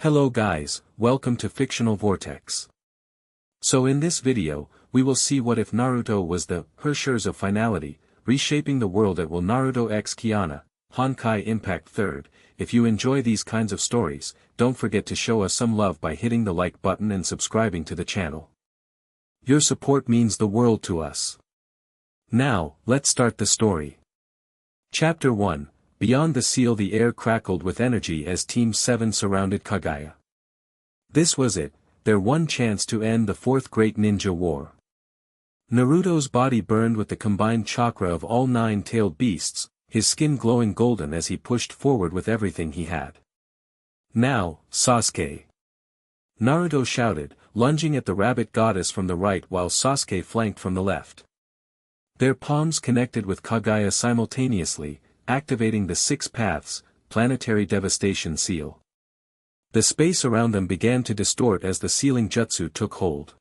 Hello guys, welcome to Fictional Vortex. So in this video, we will see what if Naruto was the Herrschers of Finality, reshaping the world at will Naruto x Kiana Honkai impact. Third, if you enjoy these kinds of stories, don't forget to show us some love by hitting the like button and subscribing to the channel. Your support means the world to us. Now, let's start the story. Chapter 1. Beyond the seal. The air crackled with energy as Team 7 surrounded Kaguya. This was it, their one chance to end the Fourth Great Ninja War. Naruto's body burned with the combined chakra of all 9-tailed beasts, his skin glowing golden as he pushed forward with everything he had. Now, Sasuke! Naruto shouted, lunging at the rabbit goddess from the right while Sasuke flanked from the left. Their palms connected with Kaguya simultaneously, activating the Six Paths, Planetary Devastation Seal. The space around them began to distort as the sealing jutsu took hold.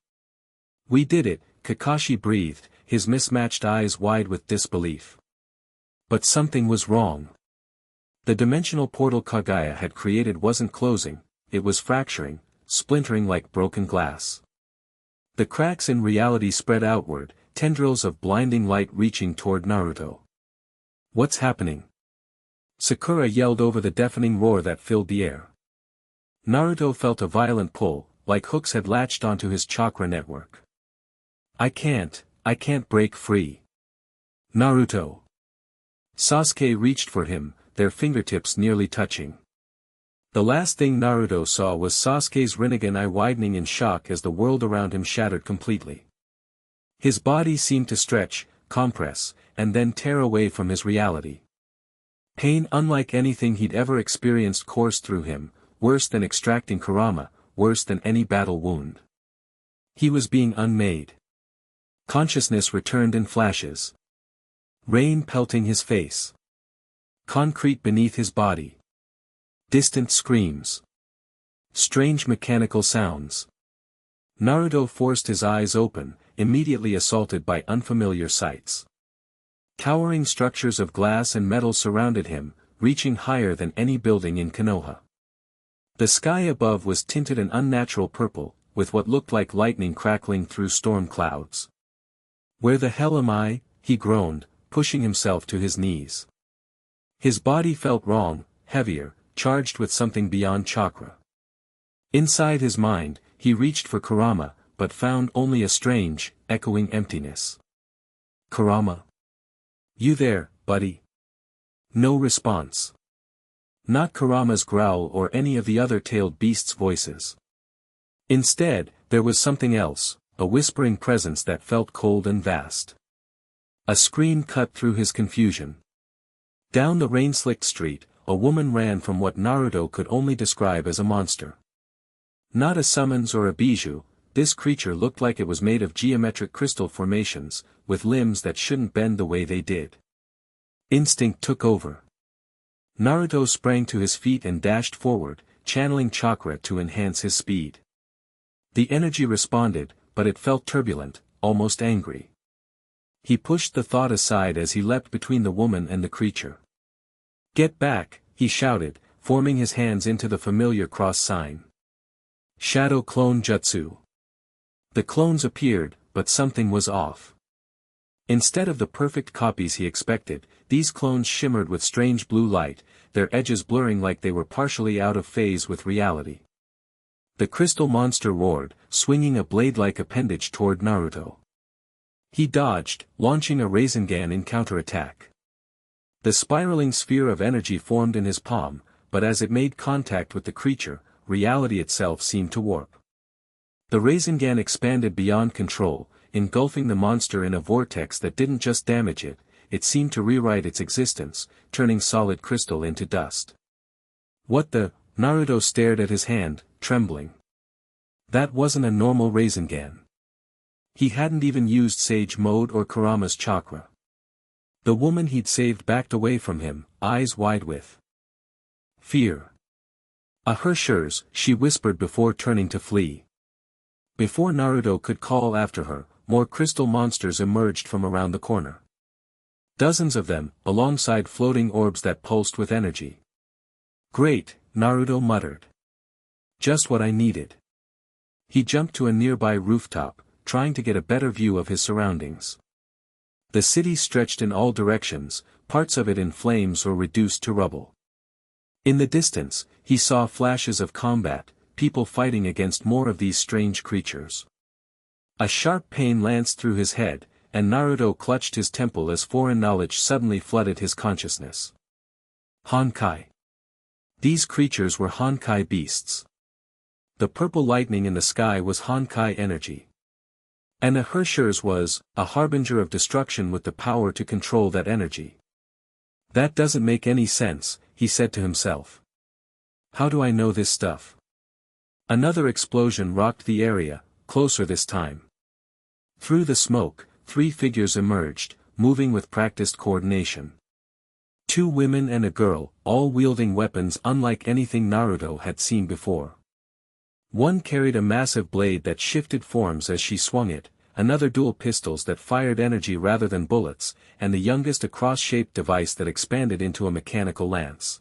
"We did it," Kakashi breathed, his mismatched eyes wide with disbelief. But something was wrong. The dimensional portal Kaguya had created wasn't closing, it was fracturing, splintering like broken glass. The cracks in reality spread outward, tendrils of blinding light reaching toward Naruto. "What's happening?" Sakura yelled over the deafening roar that filled the air. Naruto felt a violent pull, like hooks had latched onto his chakra network. I can't break free. Naruto! Sasuke reached for him, their fingertips nearly touching. The last thing Naruto saw was Sasuke's Rinnegan eye widening in shock as the world around him shattered completely. His body seemed to stretch, compress, and then tear away from his reality. Pain unlike anything he'd ever experienced coursed through him, worse than extracting Kurama, worse than any battle wound. He was being unmade. Consciousness returned in flashes. Rain pelting his face. Concrete beneath his body. Distant screams. Strange mechanical sounds. Naruto forced his eyes open, immediately assaulted by unfamiliar sights. Towering structures of glass and metal surrounded him, reaching higher than any building in Konoha. The sky above was tinted an unnatural purple, with what looked like lightning crackling through storm clouds. "Where the hell am I?" he groaned, pushing himself to his knees. His body felt wrong, heavier, charged with something beyond chakra. Inside his mind, he reached for Kurama, but found only a strange, echoing emptiness. "Kurama? You there, buddy?" No response. Not Kurama's growl or any of the other tailed beasts' voices. Instead, there was something else, a whispering presence that felt cold and vast. A scream cut through his confusion. Down the rain-slicked street, a woman ran from what Naruto could only describe as a monster. Not a summons or a bijou, this creature looked like it was made of geometric crystal formations, with limbs that shouldn't bend the way they did. Instinct took over. Naruto sprang to his feet and dashed forward, channeling chakra to enhance his speed. The energy responded, but it felt turbulent, almost angry. He pushed the thought aside as he leapt between the woman and the creature. "Get back," he shouted, forming his hands into the familiar cross sign. Shadow Clone Jutsu. The clones appeared, but something was off. Instead of the perfect copies he expected, these clones shimmered with strange blue light, their edges blurring like they were partially out of phase with reality. The crystal monster roared, swinging a blade-like appendage toward Naruto. He dodged, launching a Rasengan in counterattack. The spiraling sphere of energy formed in his palm, but as it made contact with the creature, reality itself seemed to warp. The Rasengan expanded beyond control, engulfing the monster in a vortex that didn't just damage it, it seemed to rewrite its existence, turning solid crystal into dust. "What the?" Naruto stared at his hand, trembling. That wasn't a normal Rasengan. He hadn't even used Sage Mode or Kurama's chakra. The woman he'd saved backed away from him, eyes wide with fear. "A Herrschers," she whispered before turning to flee. Before Naruto could call after her, more crystal monsters emerged from around the corner. Dozens of them, alongside floating orbs that pulsed with energy. "Great," Naruto muttered. Just what I needed. He jumped to a nearby rooftop, trying to get a better view of his surroundings. The city stretched in all directions, parts of it in flames or reduced to rubble. In the distance, he saw flashes of combat, people fighting against more of these strange creatures. A sharp pain lanced through his head, and Naruto clutched his temple as foreign knowledge suddenly flooded his consciousness. Honkai. These creatures were Honkai beasts. The purple lightning in the sky was Honkai energy. And the Herrscher's was, a harbinger of destruction with the power to control that energy. That doesn't make any sense, he said to himself. How do I know this stuff? Another explosion rocked the area, closer this time. Through the smoke, 3 figures emerged, moving with practiced coordination. 2 women and a girl, all wielding weapons unlike anything Naruto had seen before. One carried a massive blade that shifted forms as she swung it, another dual pistols that fired energy rather than bullets, and the youngest a cross-shaped device that expanded into a mechanical lance.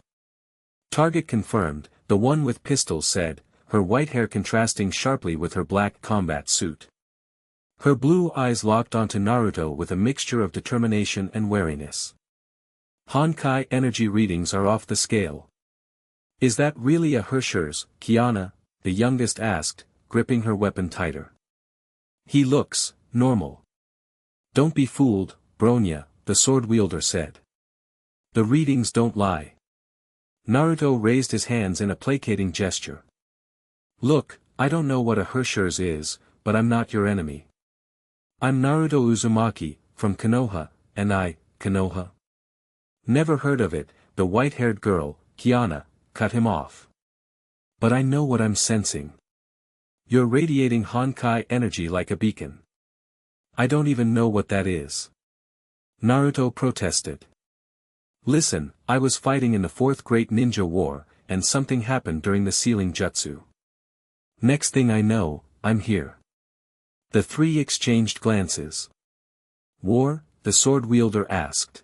Target confirmed, the one with pistols said, her white hair contrasting sharply with her black combat suit. Her blue eyes locked onto Naruto with a mixture of determination and wariness. Honkai energy readings are off the scale. Is that really a Herrscher's, Kiana? The youngest asked, gripping her weapon tighter. He looks normal. Don't be fooled, Bronya, the sword wielder said. The readings don't lie. Naruto raised his hands in a placating gesture. Look, I don't know what a Herrscher's is, but I'm not your enemy. I'm Naruto Uzumaki, from Konoha, and Konoha. Never heard of it, the white-haired girl, Kiana, cut him off. But I know what I'm sensing. You're radiating Honkai energy like a beacon. I don't even know what that is. Naruto protested. Listen, I was fighting in the 4th Great Ninja War, and something happened during the sealing jutsu. Next thing I know, I'm here. The 3 exchanged glances. War? The sword wielder asked.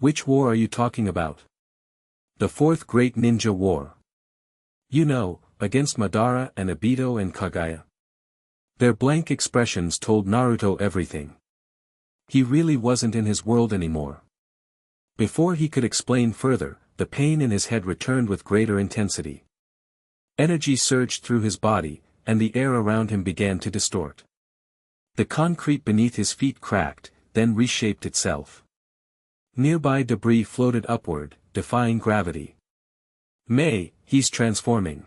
Which war are you talking about? The 4th Great Ninja War. You know, against Madara and Obito and Kagaya. Their blank expressions told Naruto everything. He really wasn't in his world anymore. Before he could explain further, the pain in his head returned with greater intensity. Energy surged through his body, and the air around him began to distort. The concrete beneath his feet cracked, then reshaped itself. Nearby debris floated upward, defying gravity. May, he's transforming.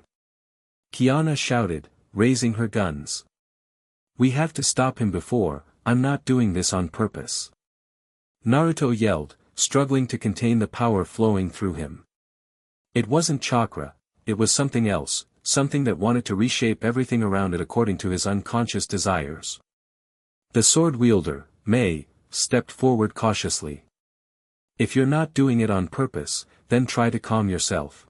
Kiana shouted, raising her guns. We have to stop him before, I'm not doing this on purpose. Naruto yelled, struggling to contain the power flowing through him. It wasn't chakra, it was something else, something that wanted to reshape everything around it according to his unconscious desires. The sword wielder, May, stepped forward cautiously. If you're not doing it on purpose, then try to calm yourself.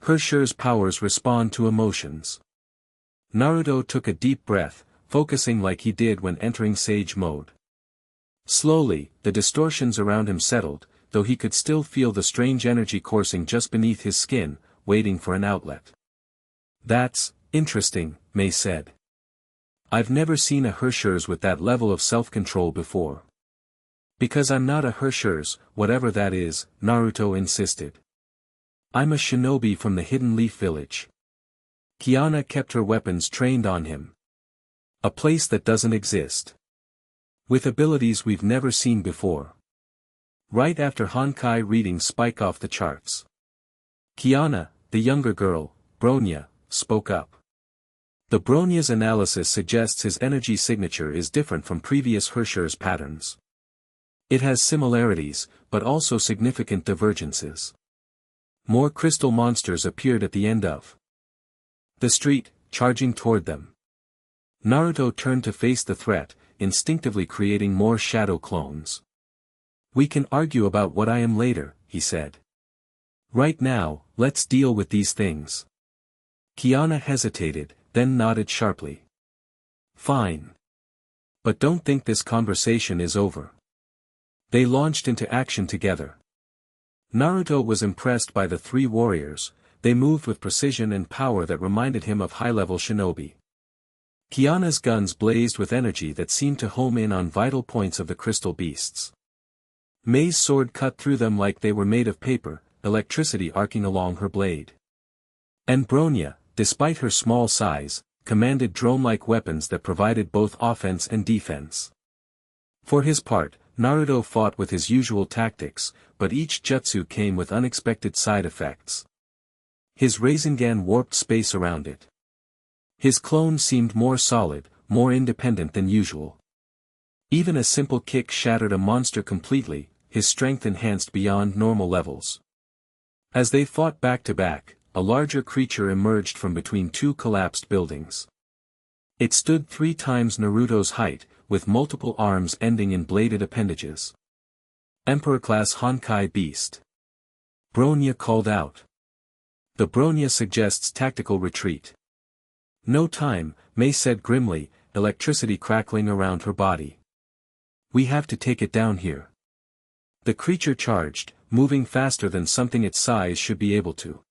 Herrscher's powers respond to emotions. Naruto took a deep breath, focusing like he did when entering sage mode. Slowly, the distortions around him settled, though he could still feel the strange energy coursing just beneath his skin, waiting for an outlet. That's interesting, May said. I've never seen a Herrscher's with that level of self-control before. Because I'm not a Herrscher's, whatever that is, Naruto insisted. I'm a shinobi from the Hidden Leaf Village. Kiana kept her weapons trained on him. A place that doesn't exist. With abilities we've never seen before. Right after Honkai readings spike off the charts. Kiana, the younger girl, Bronya, spoke up. The Bronya's analysis suggests his energy signature is different from previous Herrscher's patterns. It has similarities, but also significant divergences. More crystal monsters appeared at the end of the street, charging toward them. Naruto turned to face the threat, instinctively creating more shadow clones. We can argue about what I am later, he said. Right now, let's deal with these things. Kiana hesitated, then nodded sharply. Fine. But don't think this conversation is over. They launched into action together. Naruto was impressed by the 3 warriors, they moved with precision and power that reminded him of high-level shinobi. Kiana's guns blazed with energy that seemed to home in on vital points of the crystal beasts. Mei's sword cut through them like they were made of paper, electricity arcing along her blade. And Bronya, despite her small size, commanded drone-like weapons that provided both offense and defense. For his part, Naruto fought with his usual tactics, but each jutsu came with unexpected side effects. His Rasengan warped space around it. His clone seemed more solid, more independent than usual. Even a simple kick shattered a monster completely, his strength enhanced beyond normal levels. As they fought back to back, a larger creature emerged from between two collapsed buildings. It stood 3 times Naruto's height, with multiple arms ending in bladed appendages. Emperor-class Honkai beast. Bronya called out. The Bronya suggests tactical retreat. No time, Mei said grimly, electricity crackling around her body. We have to take it down here. The creature charged, moving faster than something its size should be able to.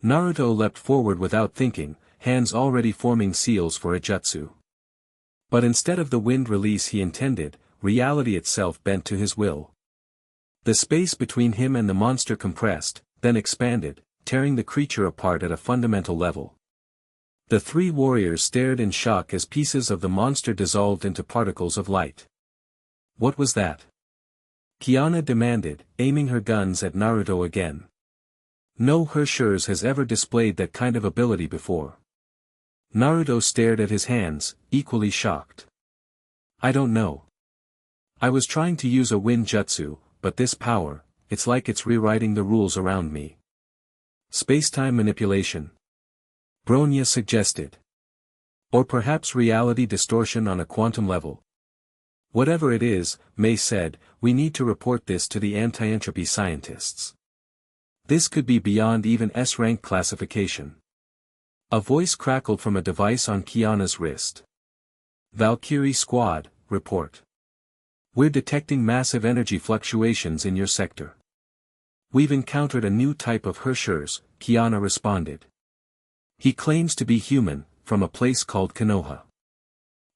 Naruto leapt forward without thinking, hands already forming seals for a jutsu. But instead of the wind release he intended, reality itself bent to his will. The space between him and the monster compressed, then expanded, tearing the creature apart at a fundamental level. The 3 warriors stared in shock as pieces of the monster dissolved into particles of light. What was that? Kiana demanded, aiming her guns at Naruto again. No Herrschers has ever displayed that kind of ability before. Naruto stared at his hands, equally shocked. I don't know. I was trying to use a wind jutsu, but this power, it's like it's rewriting the rules around me. Space-time manipulation. Bronya suggested. Or perhaps reality distortion on a quantum level. Whatever it is, Mei said, we need to report this to the anti-entropy scientists. This could be beyond even S-rank classification. A voice crackled from a device on Kiana's wrist. Valkyrie Squad, report. We're detecting massive energy fluctuations in your sector. We've encountered a new type of Herrschers, Kiana responded. He claims to be human, from a place called Konoha.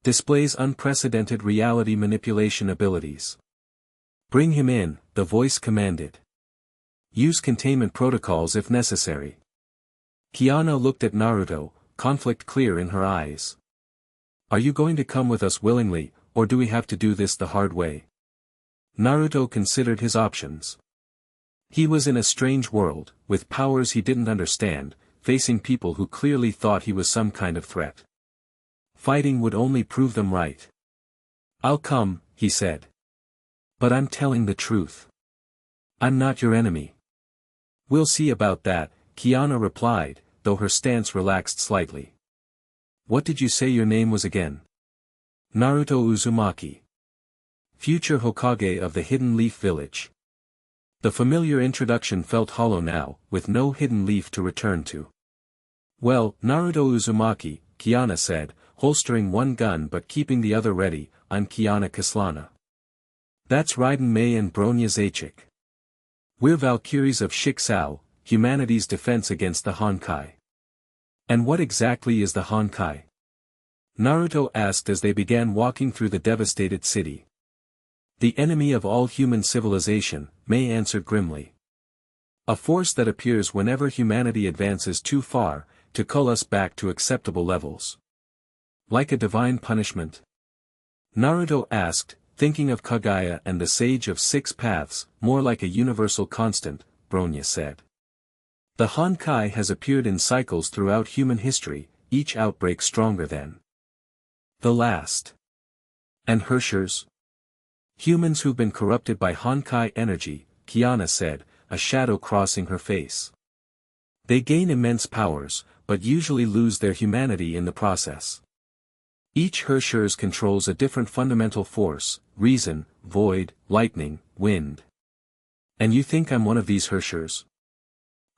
Displays unprecedented reality manipulation abilities. Bring him in, the voice commanded. Use containment protocols if necessary. Kiana looked at Naruto, conflict clear in her eyes. Are you going to come with us willingly, or do we have to do this the hard way? Naruto considered his options. He was in a strange world, with powers he didn't understand, facing people who clearly thought he was some kind of threat. Fighting would only prove them right. I'll come, he said. But I'm telling the truth. I'm not your enemy. We'll see about that, Kiana replied, though her stance relaxed slightly. What did you say your name was again? Naruto Uzumaki. Future Hokage of the Hidden Leaf Village. The familiar introduction felt hollow now, with no hidden leaf to return to. Well, Naruto Uzumaki, Kiana said, holstering one gun but keeping the other ready, I'm Kiana Kislana. That's Raiden Mei and Bronya Zachick. We're Valkyries of Shiksao, humanity's defense against the Honkai. And what exactly is the Honkai? Naruto asked as they began walking through the devastated city. The enemy of all human civilization, Mei answered grimly. A force that appears whenever humanity advances too far, to cull us back to acceptable levels. Like a divine punishment? Naruto asked, thinking of Kagaya and the Sage of Six Paths, more like a universal constant, Bronya said. The Honkai has appeared in cycles throughout human history, each outbreak stronger than the last. And Herrschers? Humans who've been corrupted by Honkai energy, Kiana said, a shadow crossing her face. They gain immense powers, but usually lose their humanity in the process. Each Herrschers controls a different fundamental force, reason, void, lightning, wind. And you think I'm one of these Herrschers?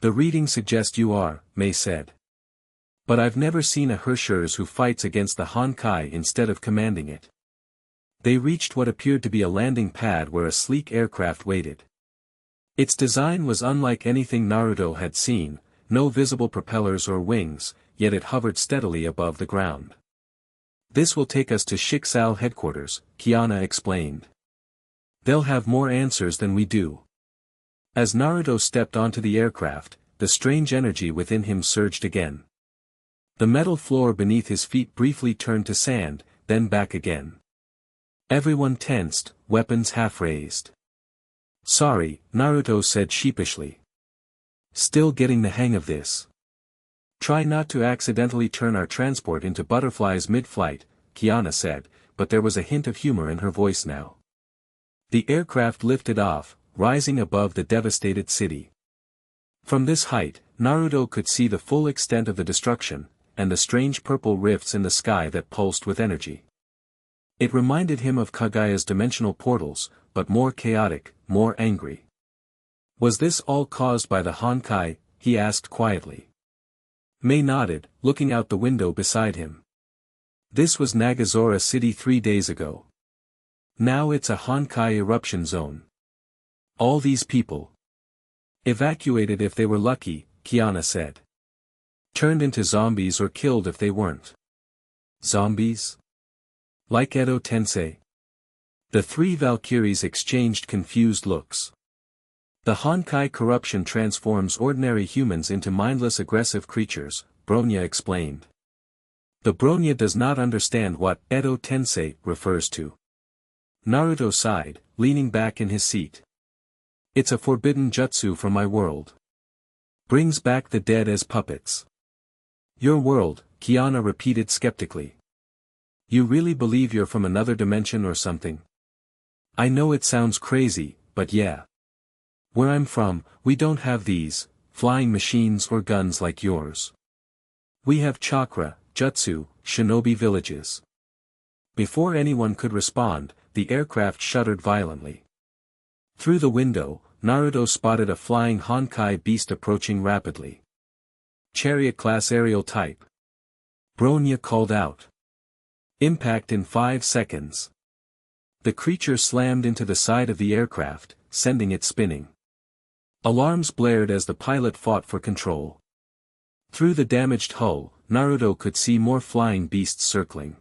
The reading suggests you are, Mei said. But I've never seen a Herrschers who fights against the Honkai instead of commanding it. They reached what appeared to be a landing pad where a sleek aircraft waited. Its design was unlike anything Naruto had seen, no visible propellers or wings, yet it hovered steadily above the ground. "This will take us to Shixal headquarters," Kiana explained. "They'll have more answers than we do." As Naruto stepped onto the aircraft, the strange energy within him surged again. The metal floor beneath his feet briefly turned to sand, then back again. Everyone tensed, weapons half raised. "Sorry," Naruto said sheepishly. "Still getting the hang of this. Try not to accidentally turn our transport into butterflies mid-flight," Kiana said, but there was a hint of humor in her voice now. The aircraft lifted off, rising above the devastated city. From this height, Naruto could see the full extent of the destruction, and the strange purple rifts in the sky that pulsed with energy. It reminded him of Kagaya's dimensional portals, but more chaotic, more angry. "Was this all caused by the Honkai?" he asked quietly. Mei nodded, looking out the window beside him. "This was Nagazora City 3 days ago. Now it's a Honkai eruption zone. All these people evacuated if they were lucky," Kiana said. "Turned into zombies or killed if they weren't." "Zombies? Like Edo Tensei?" The three Valkyries exchanged confused looks. "The Honkai corruption transforms ordinary humans into mindless aggressive creatures," Bronya explained. "The Bronya does not understand what Edo Tensei refers to." Naruto sighed, leaning back in his seat. "It's a forbidden jutsu from my world. Brings back the dead as puppets." "Your world," Kiana repeated skeptically. "You really believe you're from another dimension or something?" "I know it sounds crazy, but yeah. Where I'm from, we don't have these flying machines or guns like yours. We have chakra, jutsu, shinobi villages." Before anyone could respond, the aircraft shuddered violently. Through the window, Naruto spotted a flying Honkai beast approaching rapidly. "Chariot-class aerial type." Bronya called out. "Impact in 5 seconds." The creature slammed into the side of the aircraft, sending it spinning. Alarms blared as the pilot fought for control. Through the damaged hull, Naruto could see more flying beasts circling.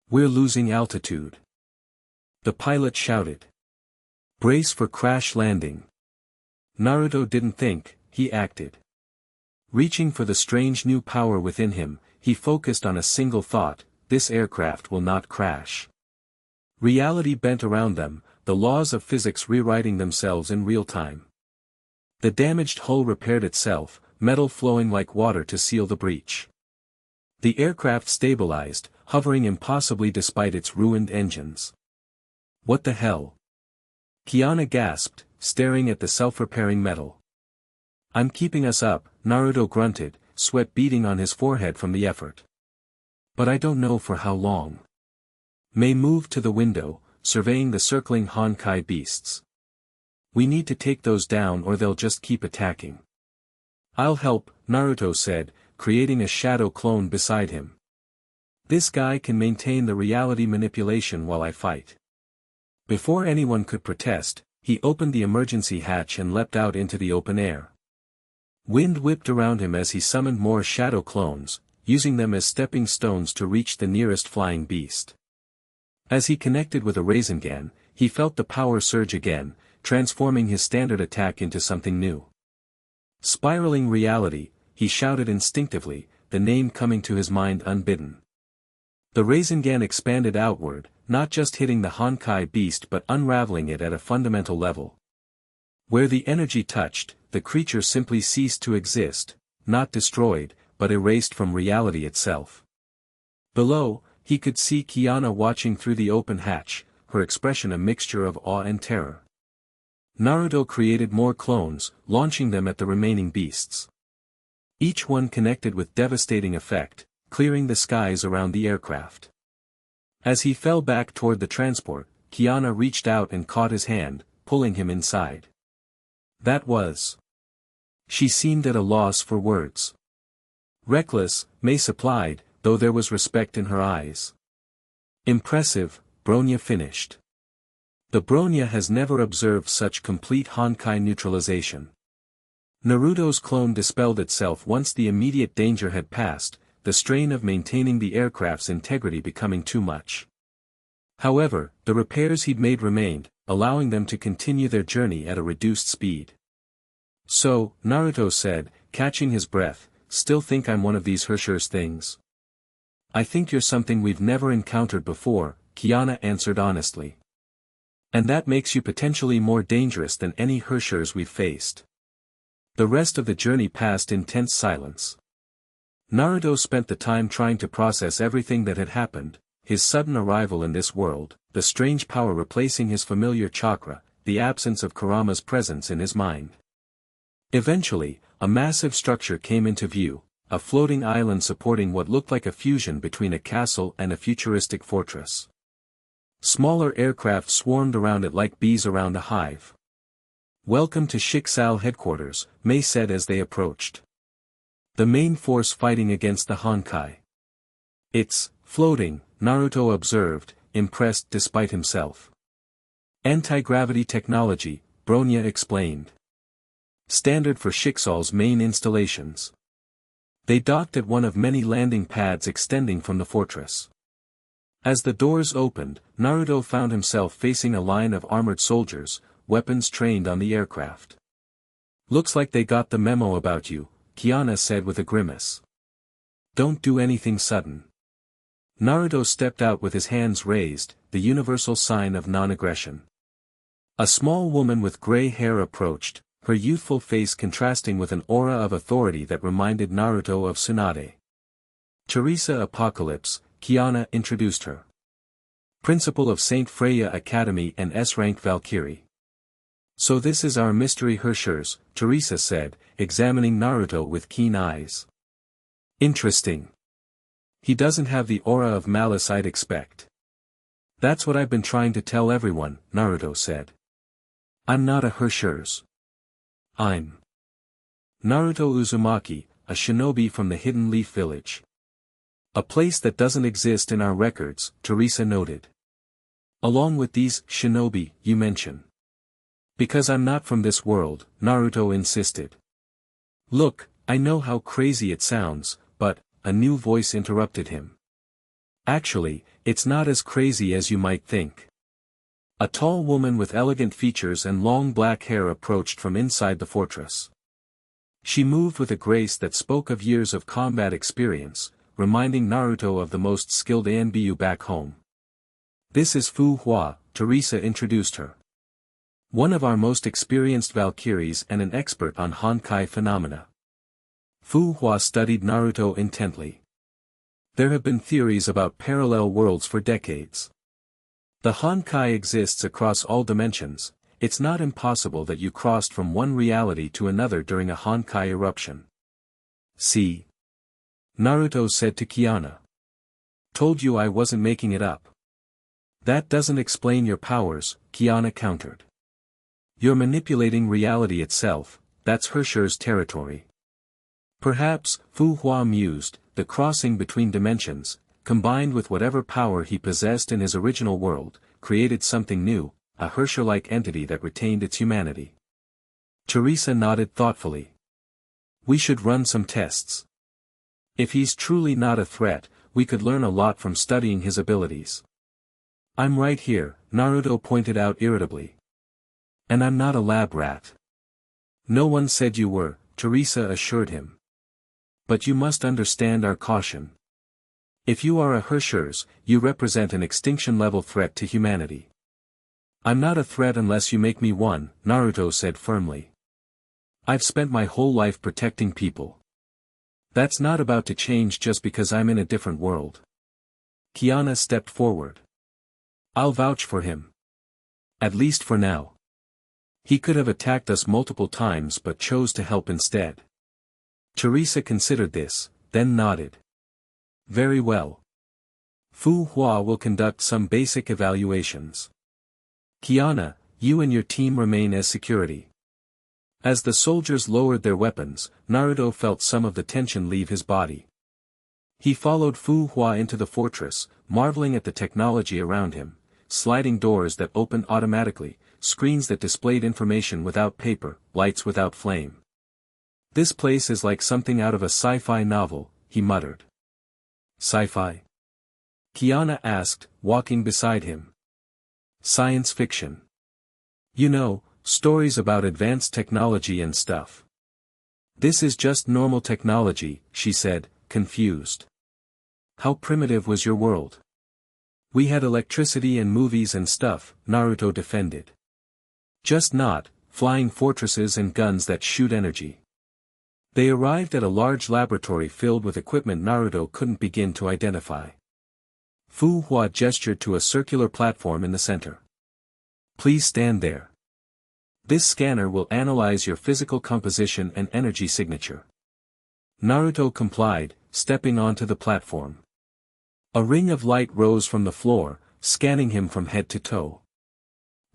"We're losing altitude." The pilot shouted. "Brace for crash landing." Naruto didn't think, he acted. Reaching for the strange new power within him, he focused on a single thought: this aircraft will not crash. Reality bent around them, the laws of physics rewriting themselves in real time. The damaged hull repaired itself, metal flowing like water to seal the breach. The aircraft stabilized, hovering impossibly despite its ruined engines. "What the hell?" Kiana gasped, staring at the self-repairing metal. "I'm keeping us up," Naruto grunted, sweat beading on his forehead from the effort. "But I don't know for how long." Mei moved to the window, surveying the circling Honkai beasts. "We need to take those down or they'll just keep attacking." "I'll help," Naruto said, creating a shadow clone beside him. "This guy can maintain the reality manipulation while I fight." Before anyone could protest, he opened the emergency hatch and leapt out into the open air. Wind whipped around him as he summoned more shadow clones, using them as stepping stones to reach the nearest flying beast. As he connected with a Rasengan, he felt the power surge again, transforming his standard attack into something new. "Spiraling reality," he shouted instinctively, the name coming to his mind unbidden. The Rasengan expanded outward, not just hitting the Honkai beast but unraveling it at a fundamental level. Where the energy touched, the creature simply ceased to exist, not destroyed, but erased from reality itself. Below, he could see Kiana watching through the open hatch, her expression a mixture of awe and terror. Naruto created more clones, launching them at the remaining beasts. Each one connected with devastating effect, clearing the skies around the aircraft. As he fell back toward the transport, Kiana reached out and caught his hand, pulling him inside. "That was..." She seemed at a loss for words. "Reckless," Mei supplied, though there was respect in her eyes. "Impressive," Bronya finished. "The Bronya has never observed such complete Honkai neutralization." Naruto's clone dispelled itself once the immediate danger had passed, the strain of maintaining the aircraft's integrity becoming too much. However, the repairs he'd made remained, allowing them to continue their journey at a reduced speed. So, Naruto said, catching his breath, still think I'm one of these Herrscher's things? I think you're something we've never encountered before, Kiana answered honestly. And that makes you potentially more dangerous than any Herrschers we've faced. The rest of the journey passed in tense silence. Naruto spent the time trying to process everything that had happened, his sudden arrival in this world, the strange power replacing his familiar chakra, the absence of Kurama's presence in his mind. Eventually, a massive structure came into view, a floating island supporting what looked like a fusion between a castle and a futuristic fortress. Smaller aircraft swarmed around it like bees around a hive. Welcome to Shiksal headquarters, Mei said as they approached. The main force fighting against the Honkai. It's floating, Naruto observed, impressed despite himself. Anti-gravity technology, Bronya explained. Standard for Shiksal's main installations. They docked at one of many landing pads extending from the fortress. As the doors opened, Naruto found himself facing a line of armored soldiers, weapons trained on the aircraft. Looks like they got the memo about you, Kiana said with a grimace. Don't do anything sudden. Naruto stepped out with his hands raised, the universal sign of non-aggression. A small woman with gray hair approached, her youthful face contrasting with an aura of authority that reminded Naruto of Tsunade. Teresa Apocalypse, Kiana introduced her. Principal of St. Freya Academy and S-rank Valkyrie. So this is our mystery Herrschers, Teresa said, examining Naruto with keen eyes. Interesting. He doesn't have the aura of malice I'd expect. That's what I've been trying to tell everyone, Naruto said. I'm not a Herrschers. I'm Naruto Uzumaki, a shinobi from the Hidden Leaf Village. A place that doesn't exist in our records, Teresa noted. Along with these shinobi you mention. Because I'm not from this world, Naruto insisted. Look, I know how crazy it sounds, but, a new voice interrupted him. Actually, it's not as crazy as you might think. A tall woman with elegant features and long black hair approached from inside the fortress. She moved with a grace that spoke of years of combat experience, reminding Naruto of the most skilled Anbu back home. This is Fu Hua, Teresa introduced her. One of our most experienced Valkyries and an expert on Honkai phenomena. Fu Hua studied Naruto intently. There have been theories about parallel worlds for decades. The Honkai exists across all dimensions, it's not impossible that you crossed from one reality to another during a Honkai eruption. See? Naruto said to Kiana. Told you I wasn't making it up. That doesn't explain your powers, Kiana countered. You're manipulating reality itself, that's Herrscher's territory. Perhaps, Fu Hua mused, the crossing between dimensions, combined with whatever power he possessed in his original world, created something new, a Herrscher-like entity that retained its humanity. Teresa nodded thoughtfully. We should run some tests. If he's truly not a threat, we could learn a lot from studying his abilities. I'm right here, Naruto pointed out irritably. And I'm not a lab rat. No one said you were, Teresa assured him. But you must understand our caution. If you are a Herrschers, you represent an extinction-level threat to humanity. I'm not a threat unless you make me one, Naruto said firmly. I've spent my whole life protecting people. That's not about to change just because I'm in a different world. Kiana stepped forward. I'll vouch for him. At least for now. He could have attacked us multiple times but chose to help instead. Teresa considered this, then nodded. Very well. Fu Hua will conduct some basic evaluations. Kiana, you and your team remain as security. As the soldiers lowered their weapons, Naruto felt some of the tension leave his body. He followed Fu Hua into the fortress, marveling at the technology around him, sliding doors that opened automatically, screens that displayed information without paper, lights without flame. This place is like something out of a sci-fi novel, he muttered. Sci-fi? Kiana asked, walking beside him. Science fiction. You know, stories about advanced technology and stuff. This is just normal technology, she said, confused. How primitive was your world? We had electricity and movies and stuff, Naruto defended. Just not, flying fortresses and guns that shoot energy. They arrived at a large laboratory filled with equipment Naruto couldn't begin to identify. Fu Hua gestured to a circular platform in the center. Please stand there. This scanner will analyze your physical composition and energy signature. Naruto complied, stepping onto the platform. A ring of light rose from the floor, scanning him from head to toe.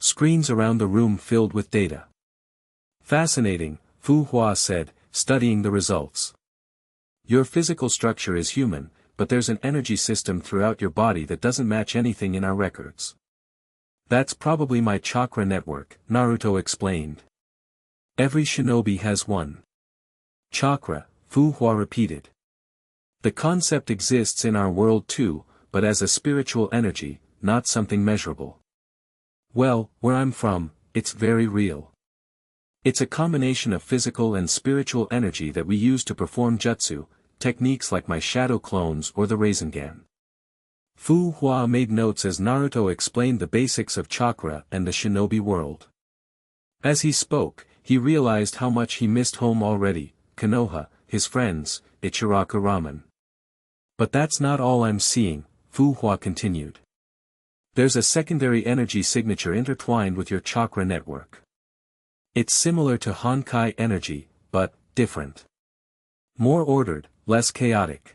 Screens around the room filled with data. Fascinating, Fu Hua said, studying the results. Your physical structure is human, but there's an energy system throughout your body that doesn't match anything in our records. That's probably my chakra network, Naruto explained. Every shinobi has one. Chakra, Fu Hua repeated. The concept exists in our world too, but as a spiritual energy, not something measurable. Well, where I'm from, it's very real. It's a combination of physical and spiritual energy that we use to perform jutsu, techniques like my shadow clones or the Rasengan. Fu Hua made notes as Naruto explained the basics of chakra and the shinobi world. As he spoke, he realized how much he missed home already, Konoha, his friends, Ichiraku ramen. But that's not all I'm seeing, Fu Hua continued. There's a secondary energy signature intertwined with your chakra network. It's similar to Honkai energy, but different. More ordered, less chaotic.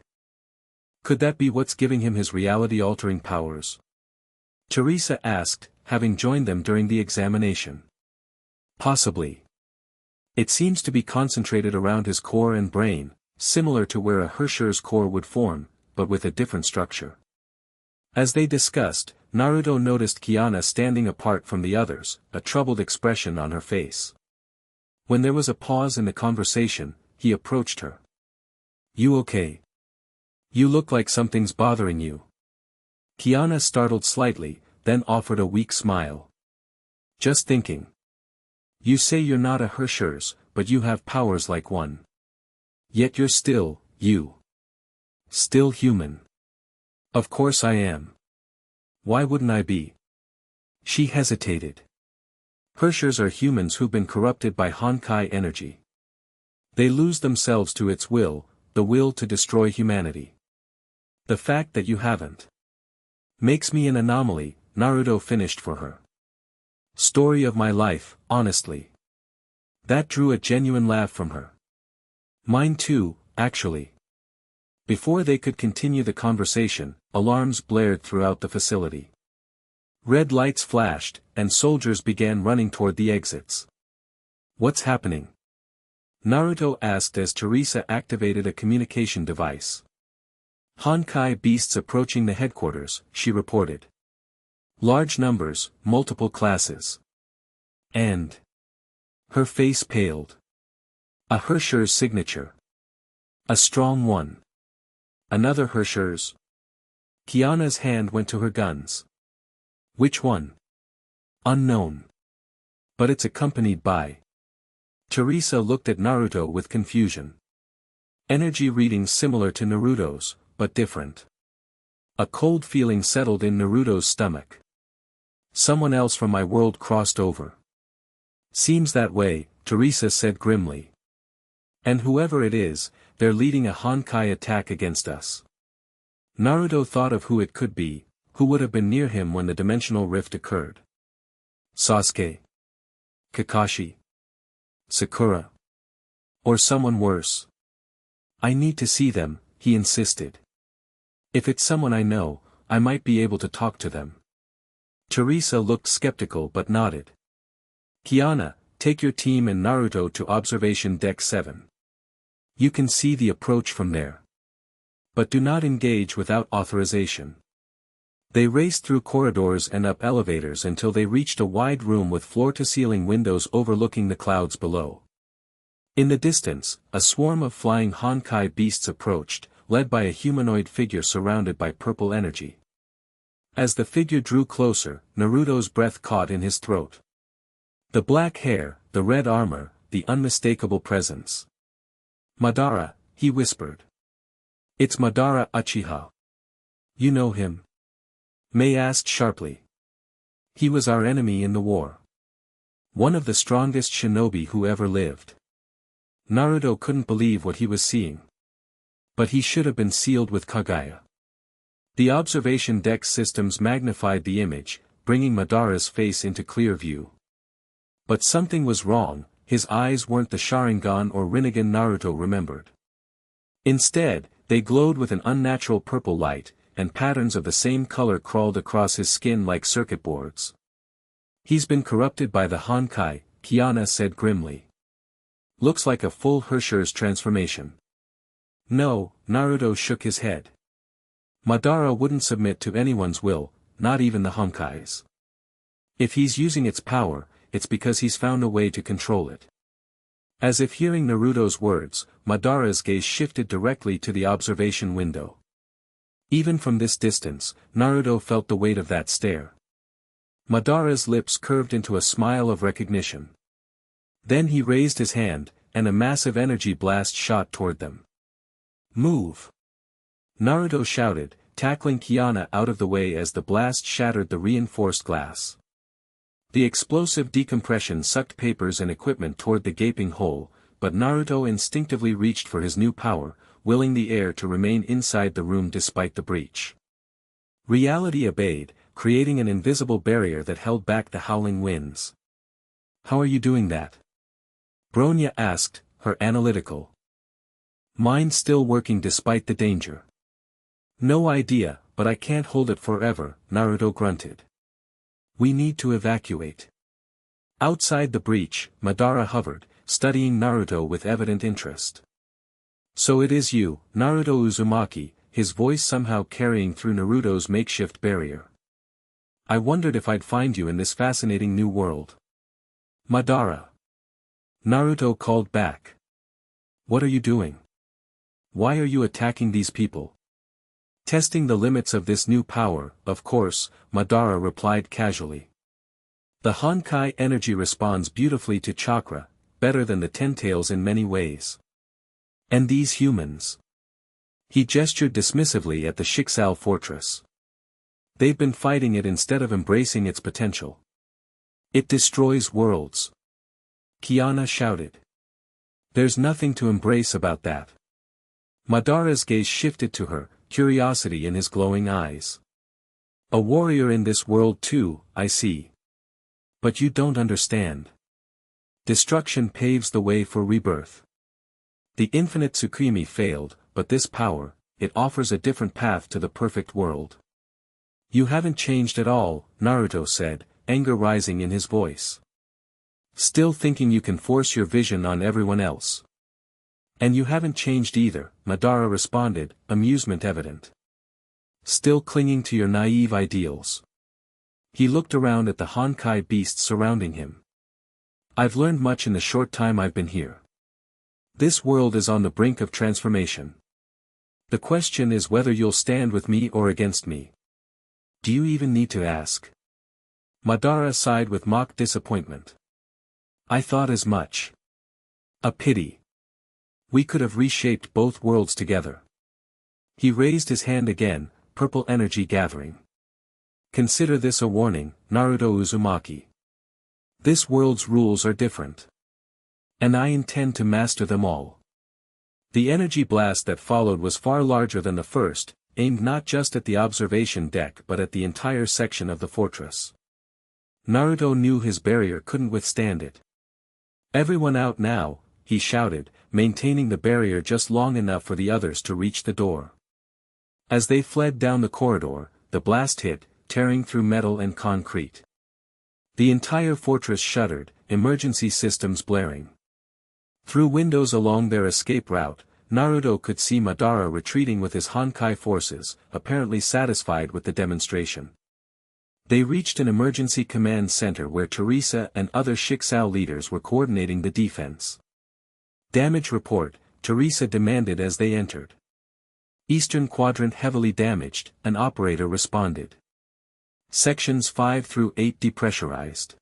Could that be what's giving him his reality-altering powers? Teresa asked, having joined them during the examination. Possibly. It seems to be concentrated around his core and brain, similar to where a Herrscher's core would form, but with a different structure. As they discussed, Naruto noticed Kiana standing apart from the others, a troubled expression on her face. When there was a pause in the conversation, he approached her. You okay? You look like something's bothering you. Kiana startled slightly, then offered a weak smile. Just thinking. You say you're not a Herrscher's, but you have powers like one. Yet you're still, you. Still human. Of course I am. Why wouldn't I be? She hesitated. Herrschers are humans who've been corrupted by Honkai energy. They lose themselves to its will, the will to destroy humanity. The fact that you haven't makes me an anomaly, Naruto finished for her. Story of my life, honestly. That drew a genuine laugh from her. Mine too, actually. Before they could continue the conversation, alarms blared throughout the facility. Red lights flashed, and soldiers began running toward the exits. What's happening? Naruto asked as Teresa activated a communication device. Honkai beasts approaching the headquarters, she reported. Large numbers, multiple classes. And her face paled. A Herrscher's signature. A strong one. Another Herrscher's. Kiana's hand went to her guns. Which one? Unknown. But it's accompanied by. Teresa looked at Naruto with confusion. Energy readings similar to Naruto's, but different. A cold feeling settled in Naruto's stomach. Someone else from my world crossed over. Seems that way, Teresa said grimly. And whoever it is, they're leading a Honkai attack against us. Naruto thought of who it could be, who would have been near him when the dimensional rift occurred. Sasuke. Kakashi. Sakura. Or someone worse. I need to see them, he insisted. If it's someone I know, I might be able to talk to them. Teresa looked skeptical but nodded. Kiana, take your team and Naruto to observation deck 7. You can see the approach from there. But do not engage without authorization. They raced through corridors and up elevators until they reached a wide room with floor-to-ceiling windows overlooking the clouds below. In the distance, a swarm of flying Honkai beasts approached, led by a humanoid figure surrounded by purple energy. As the figure drew closer, Naruto's breath caught in his throat. The black hair, the red armor, the unmistakable presence. Madara, he whispered. It's Madara Uchiha. You know him? Mei asked sharply. He was our enemy in the war. One of the strongest shinobi who ever lived. Naruto couldn't believe what he was seeing. But he should have been sealed with Kaguya. The observation deck systems magnified the image, bringing Madara's face into clear view. But something was wrong, his eyes weren't the Sharingan or Rinnegan Naruto remembered. Instead, they glowed with an unnatural purple light, and patterns of the same color crawled across his skin like circuit boards. He's been corrupted by the Honkai, Kiana said grimly. Looks like a full Herrscher's transformation. No, Naruto shook his head. Madara wouldn't submit to anyone's will, not even the Honkai's. If he's using its power, it's because he's found a way to control it. As if hearing Naruto's words, Madara's gaze shifted directly to the observation window. Even from this distance, Naruto felt the weight of that stare. Madara's lips curved into a smile of recognition. Then he raised his hand, and a massive energy blast shot toward them. Move! Naruto shouted, tackling Kiana out of the way as the blast shattered the reinforced glass. The explosive decompression sucked papers and equipment toward the gaping hole, but Naruto instinctively reached for his new power, willing the air to remain inside the room despite the breach. Reality obeyed, creating an invisible barrier that held back the howling winds. How are you doing that? Bronya asked, her analytical mind still working despite the danger. No idea, but I can't hold it forever, Naruto grunted. We need to evacuate. Outside the breach, Madara hovered, studying Naruto with evident interest. So it is you, Naruto Uzumaki, his voice somehow carrying through Naruto's makeshift barrier. I wondered if I'd find you in this fascinating new world. Madara. Naruto called back. What are you doing? Why are you attacking these people? Testing the limits of this new power, of course, Madara replied casually. The Honkai energy responds beautifully to chakra, better than the Ten Tails in many ways. And these humans? He gestured dismissively at the Shixal fortress. They've been fighting it instead of embracing its potential. It destroys worlds. Kiana shouted. There's nothing to embrace about that. Madara's gaze shifted to her, curiosity in his glowing eyes. A warrior in this world too, I see. But you don't understand. Destruction paves the way for rebirth. The infinite Tsukimi failed, but this power, it offers a different path to the perfect world. You haven't changed at all, Naruto said, anger rising in his voice. Still thinking you can force your vision on everyone else. And you haven't changed either, Madara responded, amusement evident. Still clinging to your naive ideals. He looked around at the Honkai beasts surrounding him. I've learned much in the short time I've been here. This world is on the brink of transformation. The question is whether you'll stand with me or against me. Do you even need to ask? Madara sighed with mock disappointment. I thought as much. A pity. We could have reshaped both worlds together. He raised his hand again, purple energy gathering. Consider this a warning, Naruto Uzumaki. This world's rules are different. And I intend to master them all. The energy blast that followed was far larger than the first, aimed not just at the observation deck but at the entire section of the fortress. Naruto knew his barrier couldn't withstand it. Everyone out now, he shouted, maintaining the barrier just long enough for the others to reach the door. As they fled down the corridor, the blast hit, tearing through metal and concrete. The entire fortress shuddered, emergency systems blaring. Through windows along their escape route, Naruto could see Madara retreating with his Honkai forces, apparently satisfied with the demonstration. They reached an emergency command center where Teresa and other Shixal leaders were coordinating the defense. Damage report, Teresa demanded as they entered. Eastern Quadrant heavily damaged, an operator responded. Sections 5 through 8 depressurized.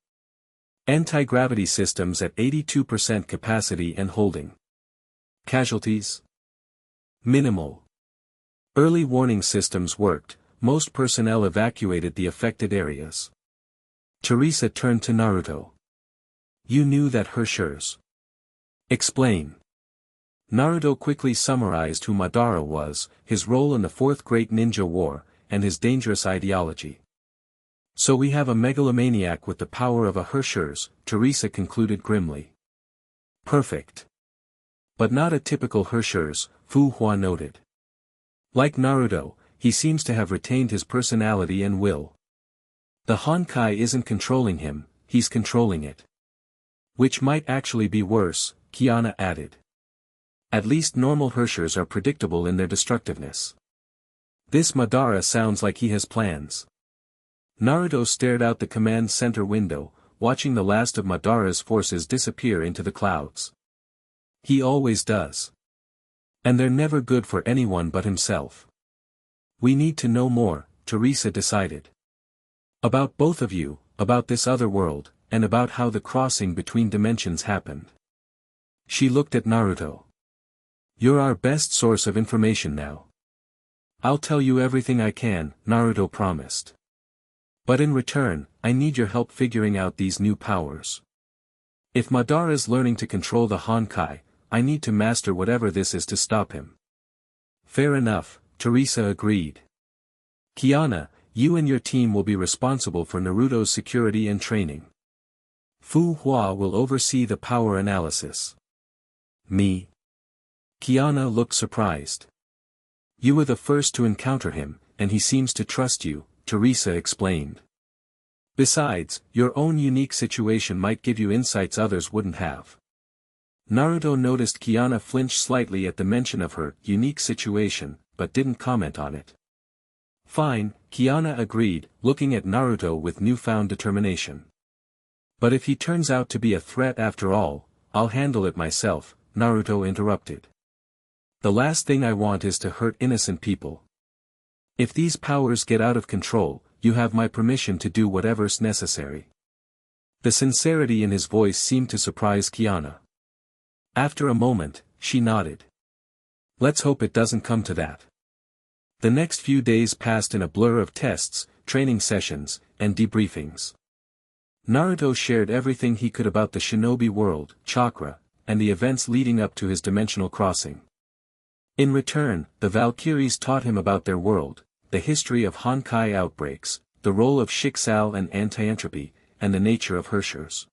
Anti-gravity systems at 82% capacity and holding. Casualties? Minimal. Early warning systems worked, most personnel evacuated the affected areas. Teresa turned to Naruto. You knew that Herrscher's. Explain. Naruto quickly summarized who Madara was, his role in the Fourth Great Ninja War, and his dangerous ideology. So we have a megalomaniac with the power of a Herrscher's, Teresa concluded grimly. Perfect. But not a typical Herrscher's, Fu Hua noted. Like Naruto, he seems to have retained his personality and will. The Honkai isn't controlling him, he's controlling it. Which might actually be worse, Kiana added. At least normal Herrschers are predictable in their destructiveness. This Madara sounds like he has plans. Naruto stared out the command center window, watching the last of Madara's forces disappear into the clouds. He always does. And they're never good for anyone but himself. We need to know more, Teresa decided. About both of you, about this other world, and about how the crossing between dimensions happened. She looked at Naruto. You're our best source of information now. I'll tell you everything I can, Naruto promised. But in return, I need your help figuring out these new powers. If Madara's learning to control the Honkai, I need to master whatever this is to stop him. Fair enough, Teresa agreed. Kiana, you and your team will be responsible for Naruto's security and training. Fu Hua will oversee the power analysis. Me? Kiana looked surprised. You were the first to encounter him, and he seems to trust you, Teresa explained. Besides, your own unique situation might give you insights others wouldn't have. Naruto noticed Kiana flinch slightly at the mention of her unique situation, but didn't comment on it. Fine, Kiana agreed, looking at Naruto with newfound determination. But if he turns out to be a threat after all, I'll handle it myself, Naruto interrupted. The last thing I want is to hurt innocent people. If these powers get out of control, you have my permission to do whatever's necessary. The sincerity in his voice seemed to surprise Kiana. After a moment, she nodded. Let's hope it doesn't come to that. The next few days passed in a blur of tests, training sessions, and debriefings. Naruto shared everything he could about the shinobi world, chakra, and the events leading up to his dimensional crossing. In return, the Valkyries taught him about their world, the history of Honkai outbreaks, the role of Schicksal and anti-entropy, and the nature of Herrschers.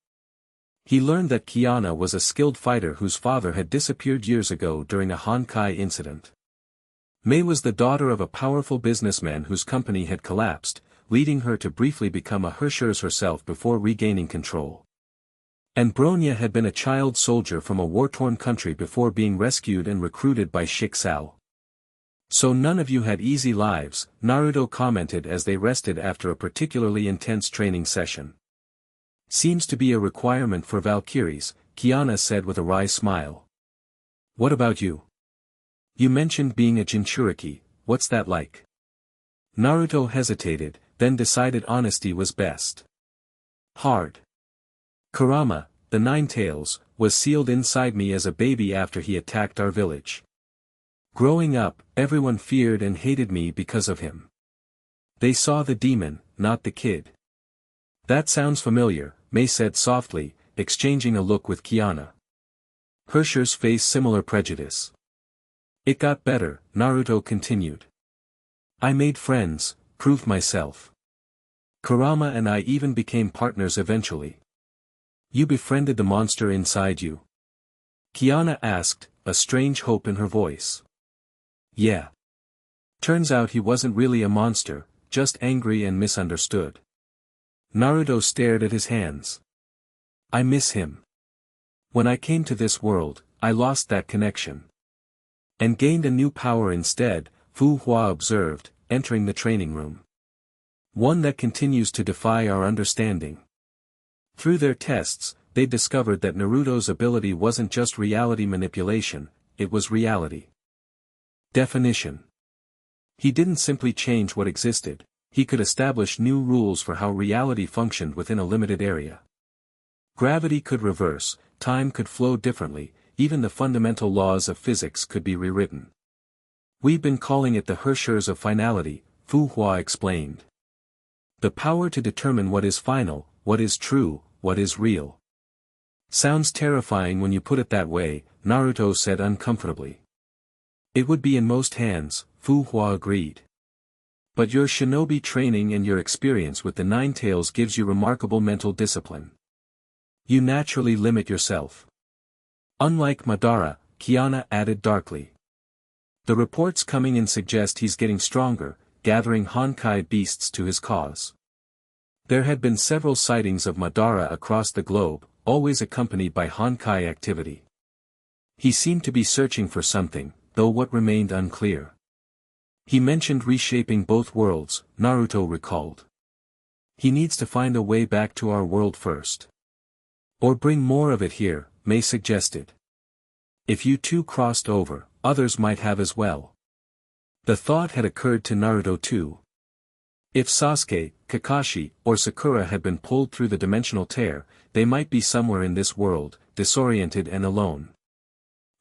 He learned that Kiana was a skilled fighter whose father had disappeared years ago during a Honkai incident. Mei was the daughter of a powerful businessman whose company had collapsed, leading her to briefly become a Herrscher's herself before regaining control. And Bronya had been a child soldier from a war-torn country before being rescued and recruited by Schicksal. So none of you had easy lives, Naruto commented as they rested after a particularly intense training session. Seems to be a requirement for Valkyries, Kiana said with a wry smile. What about you? You mentioned being a Jinchuriki, what's that like? Naruto hesitated, then decided honesty was best. Hard. Kurama, the Nine-Tails, was sealed inside me as a baby after he attacked our village. Growing up, everyone feared and hated me because of him. They saw the demon, not the kid. That sounds familiar, Mei said softly, exchanging a look with Kiana. Herrschers face similar prejudice. It got better, Naruto continued. I made friends, proved myself. Kurama and I even became partners eventually. You befriended the monster inside you? Kiana asked, a strange hope in her voice. Yeah. Turns out he wasn't really a monster, just angry and misunderstood. Naruto stared at his hands. I miss him. When I came to this world, I lost that connection. And gained a new power instead, Fu Hua observed, entering the training room. One that continues to defy our understanding. Through their tests, they discovered that Naruto's ability wasn't just reality manipulation, it was reality. Definition. He didn't simply change what existed, he could establish new rules for how reality functioned within a limited area. Gravity could reverse, time could flow differently, even the fundamental laws of physics could be rewritten. We've been calling it the Herrschers of Finality, Fu Hua explained. The power to determine what is final, what is true, what is real. Sounds terrifying when you put it that way, Naruto said uncomfortably. It would be in most hands, Fu Hua agreed. But your shinobi training and your experience with the Nine Tails gives you remarkable mental discipline. You naturally limit yourself. Unlike Madara, Kiana added darkly. The reports coming in suggest he's getting stronger, gathering Honkai beasts to his cause. There had been several sightings of Madara across the globe, always accompanied by Honkai activity. He seemed to be searching for something, though what remained unclear. He mentioned reshaping both worlds, Naruto recalled. He needs to find a way back to our world first. Or bring more of it here, Mei suggested. If you two crossed over, others might have as well. The thought had occurred to Naruto too. If Sasuke, Kakashi, or Sakura had been pulled through the dimensional tear, they might be somewhere in this world, disoriented and alone.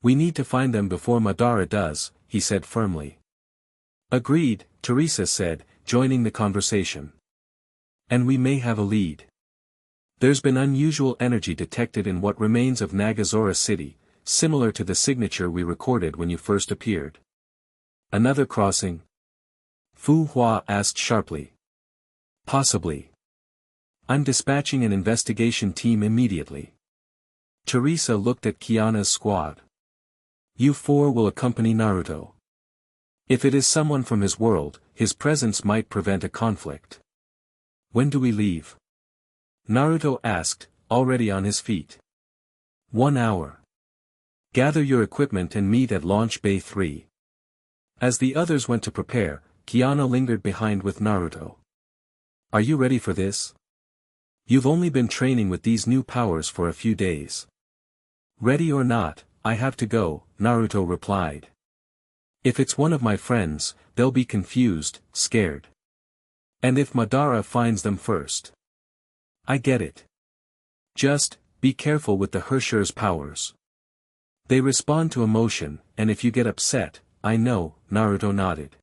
We need to find them before Madara does, he said firmly. Agreed, Teresa said, joining the conversation. And we may have a lead. There's been unusual energy detected in what remains of Nagazora City, similar to the signature we recorded when you first appeared. Another crossing? Fu Hua asked sharply. Possibly. I'm dispatching an investigation team immediately. Teresa looked at Kiana's squad. You four will accompany Naruto. If it is someone from his world, his presence might prevent a conflict. When do we leave? Naruto asked, already on his feet. 1 hour. Gather your equipment and meet at Launch Bay 3. As the others went to prepare, Kiana lingered behind with Naruto. Are you ready for this? You've only been training with these new powers for a few days. Ready or not, I have to go, Naruto replied. If it's one of my friends, they'll be confused, scared. And if Madara finds them first. I get it. Just, be careful with the Herrscher's powers. They respond to emotion, and if you get upset, I know, Naruto nodded.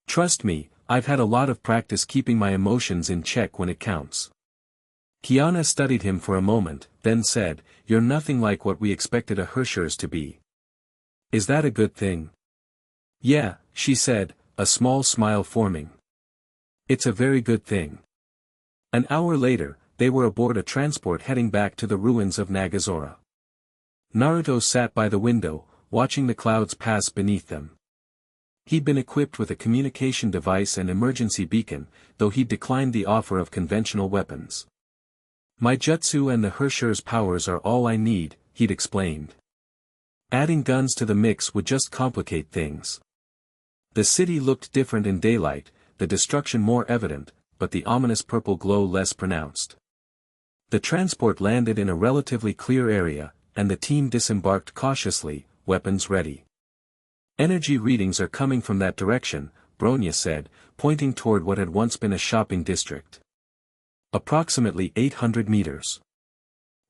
Trust me, I've had a lot of practice keeping my emotions in check when it counts. Kiana studied him for a moment, then said, You're nothing like what we expected a Herrscher's to be. Is that a good thing? Yeah, she said, a small smile forming. It's a very good thing. An hour later, they were aboard a transport heading back to the ruins of Nagazora. Naruto sat by the window, watching the clouds pass beneath them. He'd been equipped with a communication device and emergency beacon, though he'd declined the offer of conventional weapons. My jutsu and the Herrscher's powers are all I need, he'd explained. Adding guns to the mix would just complicate things. The city looked different in daylight, the destruction more evident, but the ominous purple glow less pronounced. The transport landed in a relatively clear area, and the team disembarked cautiously, weapons ready. Energy readings are coming from that direction, Bronya said, pointing toward what had once been a shopping district. Approximately 800 meters.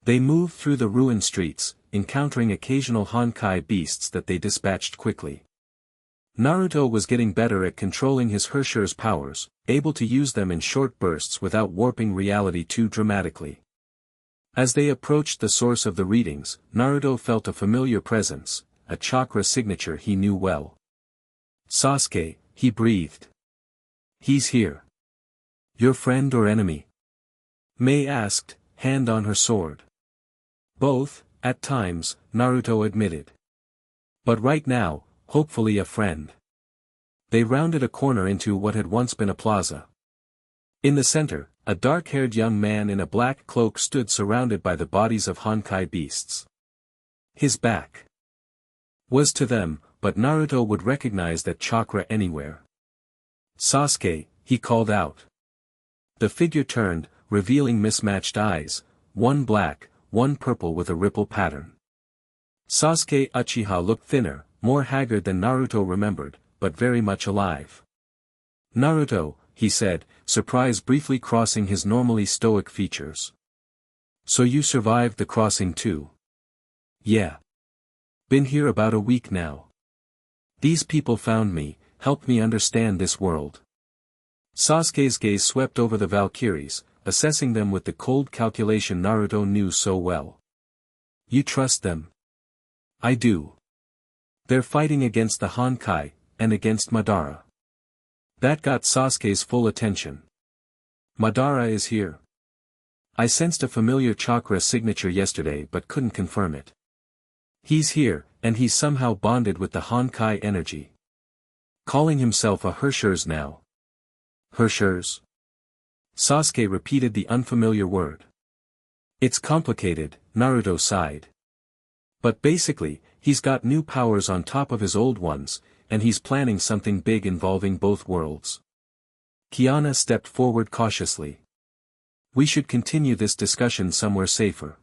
They moved through the ruined streets, encountering occasional Honkai beasts that they dispatched quickly. Naruto was getting better at controlling his Herrscher's powers, able to use them in short bursts without warping reality too dramatically. As they approached the source of the readings, Naruto felt a familiar presence, a chakra signature he knew well. Sasuke, he breathed. He's here. Your friend or enemy? Mei asked, hand on her sword. Both, at times, Naruto admitted. But right now, hopefully a friend. They rounded a corner into what had once been a plaza. In the center, a dark-haired young man in a black cloak stood surrounded by the bodies of Honkai beasts. His back was to them, but Naruto would recognize that chakra anywhere. Sasuke, he called out. The figure turned, revealing mismatched eyes, one black, one purple with a ripple pattern. Sasuke Uchiha looked thinner, more haggard than Naruto remembered, but very much alive. "Naruto," he said, surprise briefly crossing his normally stoic features. "So you survived the crossing too?" "Yeah. Been here about a week now. These people found me, helped me understand this world." Sasuke's gaze swept over the Valkyries, assessing them with the cold calculation Naruto knew so well. "You trust them?" "I do. They're fighting against the Honkai, and against Madara." That got Sasuke's full attention. "Madara is here." "I sensed a familiar chakra signature yesterday but couldn't confirm it." "He's here, and he's somehow bonded with the Honkai energy. Calling himself a Herrscher's now." "Herrscher's?" Sasuke repeated the unfamiliar word. "It's complicated," Naruto sighed. "But basically, he's got new powers on top of his old ones, and he's planning something big involving both worlds." Kiana stepped forward cautiously. "We should continue this discussion somewhere safer.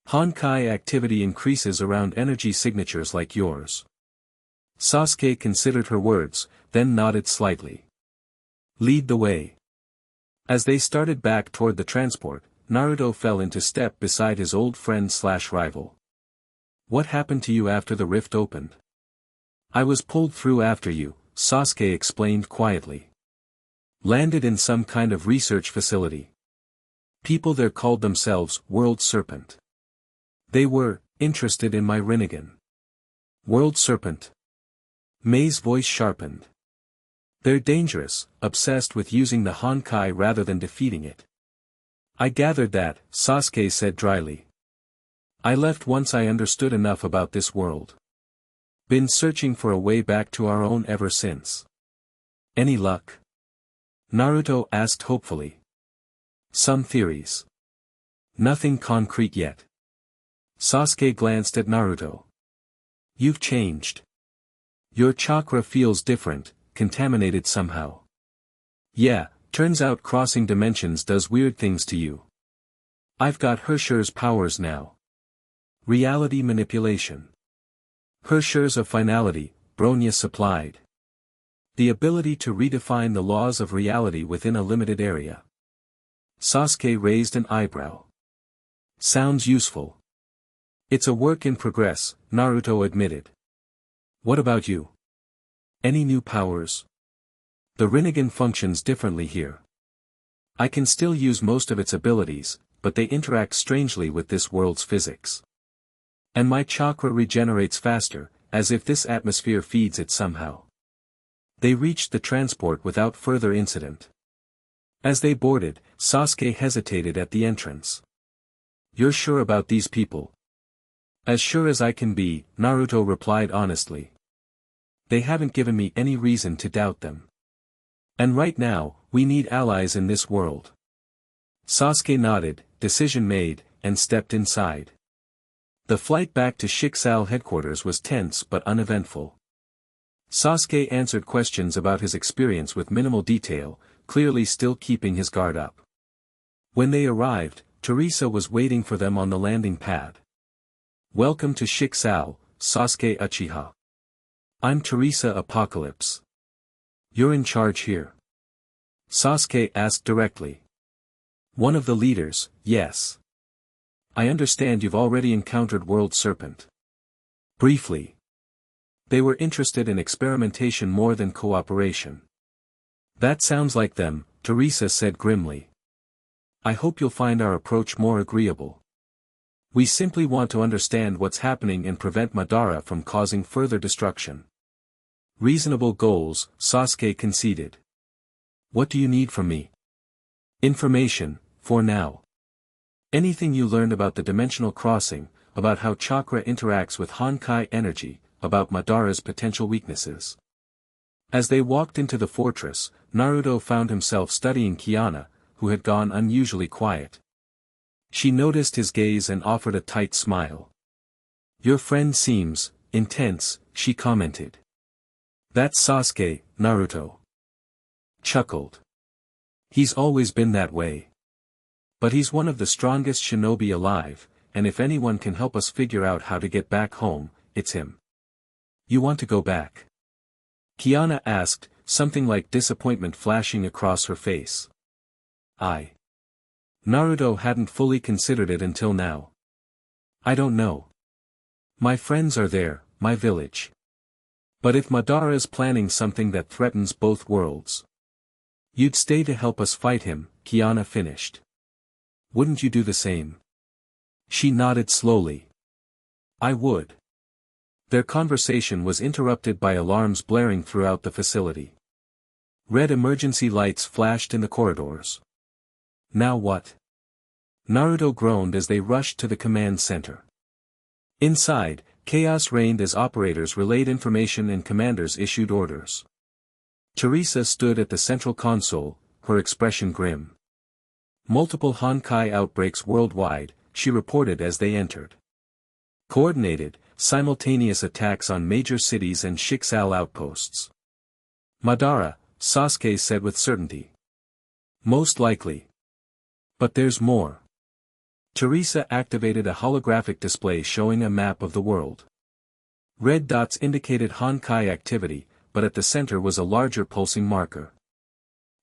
Honkai activity increases around energy signatures like yours." Sasuke considered her words, then nodded slightly. "Lead the way." As they started back toward the transport, Naruto fell into step beside his old friend/rival. "What happened to you after the rift opened?" "I was pulled through after you," Sasuke explained quietly. "Landed in some kind of research facility. People there called themselves World Serpent. They were interested in my Rinnegan." "World Serpent?" Mei's voice sharpened. "They're dangerous, obsessed with using the Honkai rather than defeating it." "I gathered that," Sasuke said dryly. "I left once I understood enough about this world. Been searching for a way back to our own ever since." "Any luck?" Naruto asked hopefully. "Some theories. Nothing concrete yet." Sasuke glanced at Naruto. "You've changed. Your chakra feels different, contaminated somehow." "Yeah, turns out crossing dimensions does weird things to you. I've got Herrscher's powers now. Reality manipulation. Herrscher's of Finality, Bronya supplied. The ability to redefine the laws of reality within a limited area." Sasuke raised an eyebrow. "Sounds useful." "It's a work in progress," Naruto admitted. "What about you? Any new powers?" "The Rinnegan functions differently here. I can still use most of its abilities, but they interact strangely with this world's physics. And my chakra regenerates faster, as if this atmosphere feeds it somehow." They reached the transport without further incident. As they boarded, Sasuke hesitated at the entrance. "You're sure about these people?" "As sure as I can be," Naruto replied honestly. "They haven't given me any reason to doubt them. And right now, we need allies in this world." Sasuke nodded, decision made, and stepped inside. The flight back to Shikzal headquarters was tense but uneventful. Sasuke answered questions about his experience with minimal detail, clearly still keeping his guard up. When they arrived, Teresa was waiting for them on the landing pad. "Welcome to Shikzal, Sasuke Uchiha. I'm Teresa Apocalypse. You're in charge here?" Sasuke asked directly. "One of the leaders, yes. I understand you've already encountered World Serpent." "Briefly. They were interested in experimentation more than cooperation." "That sounds like them," Teresa said grimly. "I hope you'll find our approach more agreeable. We simply want to understand what's happening and prevent Madara from causing further destruction." "Reasonable goals," Sasuke conceded. "What do you need from me?" "Information, for now. Anything you learned about the dimensional crossing, about how chakra interacts with Honkai energy, about Madara's potential weaknesses." As they walked into the fortress, Naruto found himself studying Kiana, who had gone unusually quiet. She noticed his gaze and offered a tight smile. "Your friend seems intense," she commented. "That's Sasuke," Naruto chuckled. "He's always been that way. But he's one of the strongest shinobi alive, and if anyone can help us figure out how to get back home, it's him. You want to go back? Kiana asked, something like disappointment flashing across her face. Naruto hadn't fully considered it until now. I don't know. My friends are there, my village. But if Madara's planning something that threatens both worlds, you'd stay to help us fight him, Kiana finished. Wouldn't you do the same? She nodded slowly. I would. Their conversation was interrupted by alarms blaring throughout the facility. Red emergency lights flashed in the corridors. Now what? Naruto groaned as they rushed to the command center. Inside, chaos reigned as operators relayed information and commanders issued orders. Teresa stood at the central console, her expression grim. Multiple Honkai outbreaks worldwide, she reported as they entered. Coordinated, simultaneous attacks on major cities and Shixal outposts. Madara, Sasuke said with certainty. Most likely. But there's more. Teresa activated a holographic display showing a map of the world. Red dots indicated Honkai activity, but at the center was a larger pulsing marker.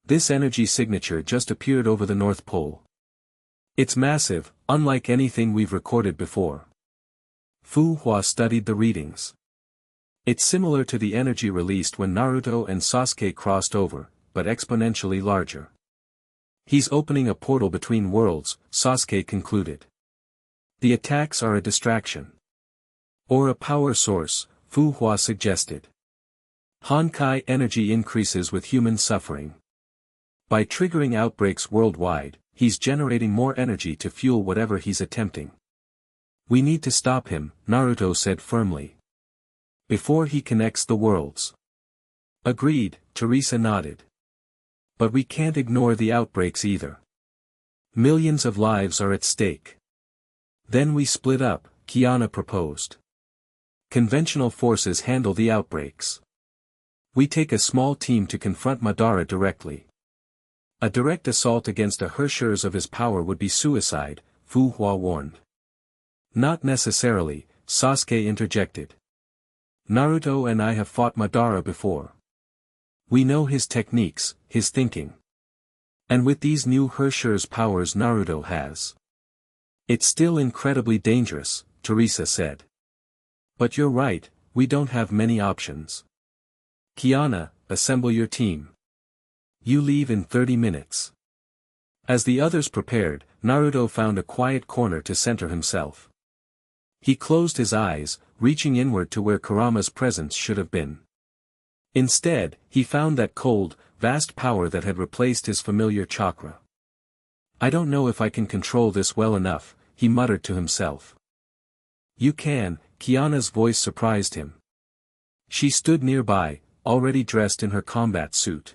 This energy signature just appeared over the North Pole. It's massive, unlike anything we've recorded before. Fu Hua studied the readings. It's similar to the energy released when Naruto and Sasuke crossed over, but exponentially larger. He's opening a portal between worlds, Sasuke concluded. The attacks are a distraction. Or a power source, Fu Hua suggested. Honkai energy increases with human suffering. By triggering outbreaks worldwide, he's generating more energy to fuel whatever he's attempting. We need to stop him, Naruto said firmly. Before he connects the worlds. Agreed, Teresa nodded. But we can't ignore the outbreaks either. Millions of lives are at stake. Then we split up, Kiana proposed. Conventional forces handle the outbreaks. We take a small team to confront Madara directly. A direct assault against a Herrschers of his power would be suicide, Fu Hua warned. Not necessarily, Sasuke interjected. Naruto and I have fought Madara before. We know his techniques, his thinking. And with these new Herrschers powers Naruto has. It's still incredibly dangerous, Teresa said. But you're right, we don't have many options. Kiana, assemble your team. You leave in 30 minutes. As the others prepared, Naruto found a quiet corner to center himself. He closed his eyes, reaching inward to where Kurama's presence should have been. Instead, he found that cold, vast power that had replaced his familiar chakra. I don't know if I can control this well enough, he muttered to himself. You can, Kiana's voice surprised him. She stood nearby, already dressed in her combat suit.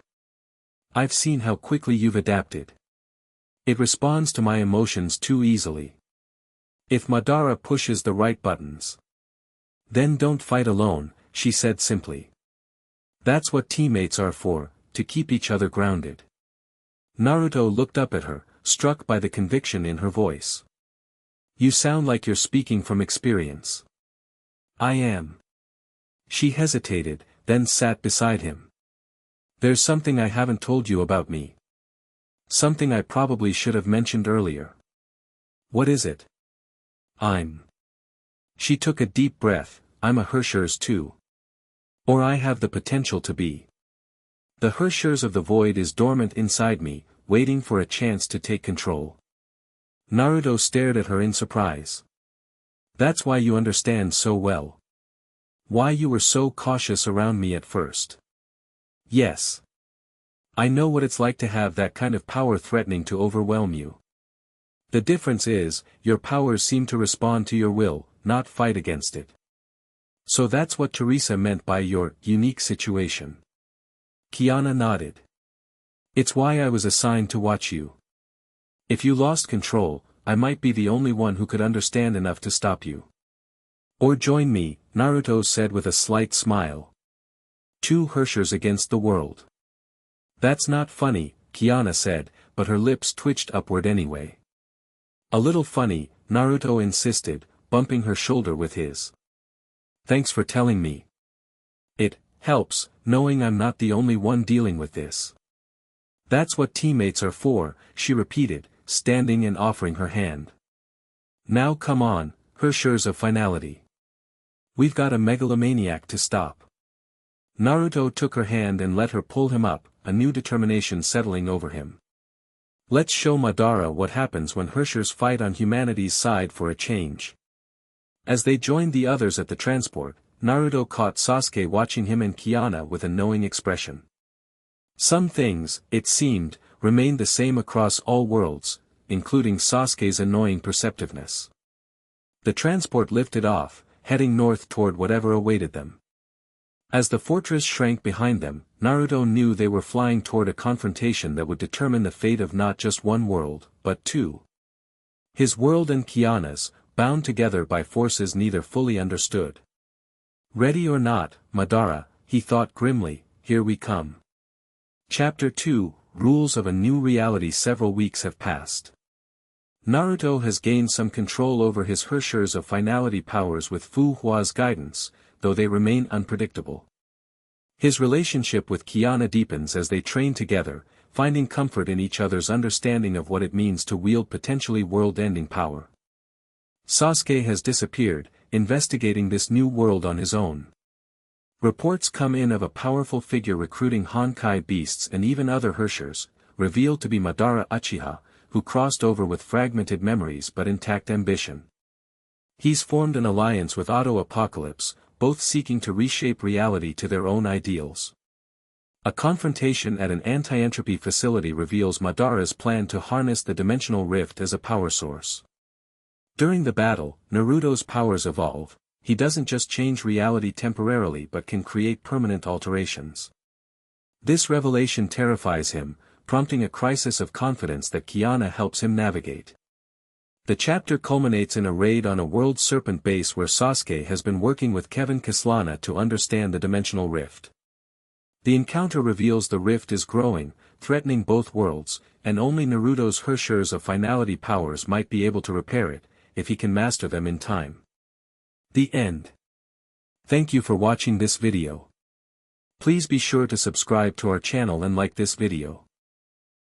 I've seen how quickly you've adapted. It responds to my emotions too easily. If Madara pushes the right buttons. Then don't fight alone, she said simply. That's what teammates are for, to keep each other grounded. Naruto looked up at her, struck by the conviction in her voice. You sound like you're speaking from experience. I am. She hesitated, then sat beside him. There's something I haven't told you about me. Something I probably should have mentioned earlier. What is it? She took a deep breath, I'm a Herrschers too. Or I have the potential to be. The Herrschers of the Void is dormant inside me, waiting for a chance to take control. Naruto stared at her in surprise. That's why you understand so well. Why you were so cautious around me at first. Yes. I know what it's like to have that kind of power threatening to overwhelm you. The difference is, your powers seem to respond to your will, not fight against it. So that's what Teresa meant by your unique situation. Kiana nodded. It's why I was assigned to watch you. If you lost control, I might be the only one who could understand enough to stop you. Or join me, Naruto said with a slight smile. Two Herrschers against the world. That's not funny, Kiana said, but her lips twitched upward anyway. A little funny, Naruto insisted, bumping her shoulder with his. Thanks for telling me. It helps, knowing I'm not the only one dealing with this. That's what teammates are for, she repeated, standing and offering her hand. Now come on, Herrscher of Finality. We've got a megalomaniac to stop. Naruto took her hand and let her pull him up, a new determination settling over him. Let's show Madara what happens when Herrschers fight on humanity's side for a change. As they joined the others at the transport, Naruto caught Sasuke watching him and Kiana with a knowing expression. Some things, it seemed, remained the same across all worlds, including Sasuke's annoying perceptiveness. The transport lifted off, heading north toward whatever awaited them. As the fortress shrank behind them, Naruto knew they were flying toward a confrontation that would determine the fate of not just one world, but two. His world and Kiana's, bound together by forces neither fully understood. Ready or not, Madara, he thought grimly, here we come. Chapter 2, Rules of a New Reality. Several weeks have passed. Naruto has gained some control over his Herrschers of Finality powers with Fu Hua's guidance, though they remain unpredictable. His relationship with Kiana deepens as they train together, finding comfort in each other's understanding of what it means to wield potentially world-ending power. Sasuke has disappeared, investigating this new world on his own. Reports come in of a powerful figure recruiting Honkai beasts and even other Herrschers, revealed to be Madara Uchiha, who crossed over with fragmented memories but intact ambition. He's formed an alliance with Auto Apocalypse, both seeking to reshape reality to their own ideals. A confrontation at an anti-entropy facility reveals Madara's plan to harness the dimensional rift as a power source. During the battle, Naruto's powers evolve. He doesn't just change reality temporarily but can create permanent alterations. This revelation terrifies him, prompting a crisis of confidence that Kiana helps him navigate. The chapter culminates in a raid on a world serpent base where Sasuke has been working with Kevin Kislana to understand the dimensional rift. The encounter reveals the rift is growing, threatening both worlds, and only Naruto's Herrschers of Finality powers might be able to repair it, if he can master them in time. The end. Thank you for watching this video. Please be sure to subscribe to our channel and like this video.